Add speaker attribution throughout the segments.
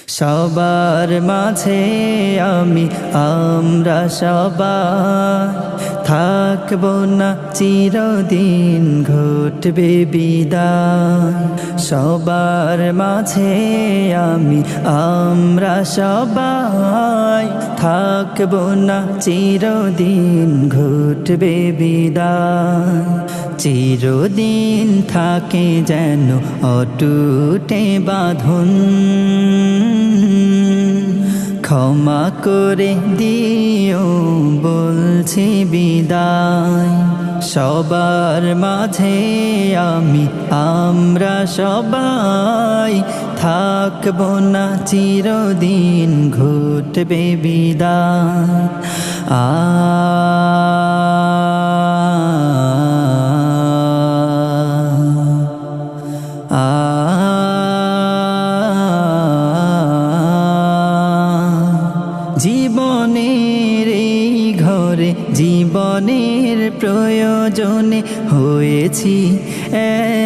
Speaker 1: সবার মাঝে আমরা সবাই থাকবো না চিরদিন, ঘটবে বিদায়। সবার মাঝে আমরা সবাই থাকবো না চিরদিন, ঘটবে বিদায়। চিরদিন থাকে যেন অটুটে বাঁধন, ক্ষমা করে দিও বলছি বিদায়। সবার মাঝে আমরা সবাই থাকবো না চিরদিন, ঘটবে বিদায়। জীবনের এই ঘরে জীবনের প্রয়োজনে হয়েছি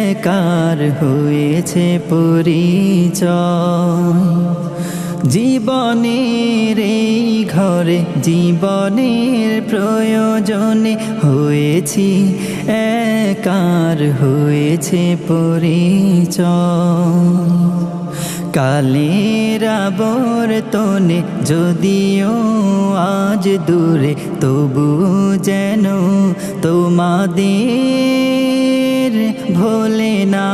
Speaker 1: একার, হয়েছে পরিচয়। জীবনের এই ঘরে জীবনের প্রয়োজনে হয়েছি একার, হয়েছে পরিচয়। কালের আবর্তনে যদিও আজ দূরে, তবু যেন তোমাদের ভোলে না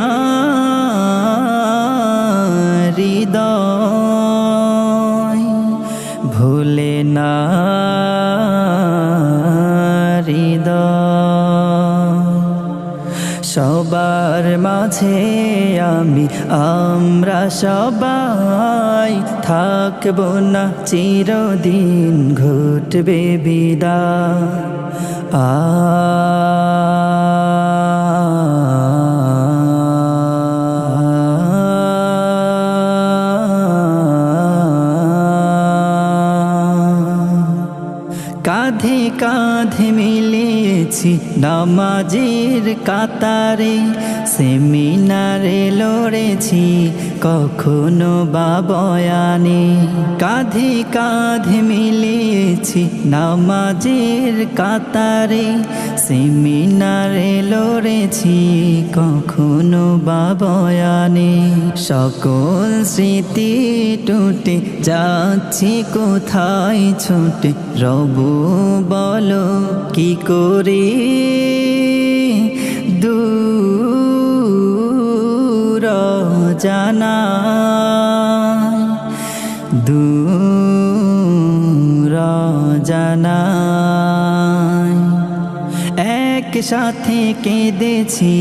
Speaker 1: হৃদয়, ভোলে না হৃদয়। সবার মাঝে আমরা সবাই থাকবো না চিরদিন, ঘটবে বিদায়। কাঁধে কাঁধে মিলিয়েছি নামাজের কাতারে, সেমিনারে লড়েছি কখনো বা বয়ানে। কাঁধে কাঁধে মিলিয়েছি নামাজের কাতারে, সেমিনারে লড়েছি কখনো বা বয়ানে। সকল স্মৃতি টুটে যাচ্ছি কোথায় ছুটে, রবু বলো কি করে দূর জানাই, দূর জানাই। একসাথে কেঁদেছি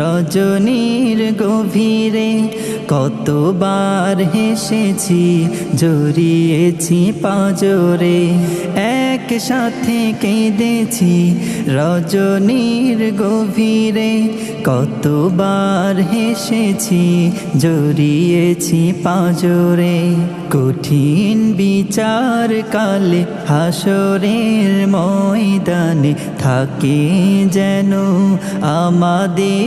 Speaker 1: রজনীর গভীরে, কতবার হেসেছি জড়িয়েছি পাঁজরে। একসাথে কেঁদেছি রজনীর গভীরে, কতবার হেসেছি জড়িয়েছি পাঁজরে। কঠিন বিচার কালে হাসরের ময়দানে থাকে যেন আমাদের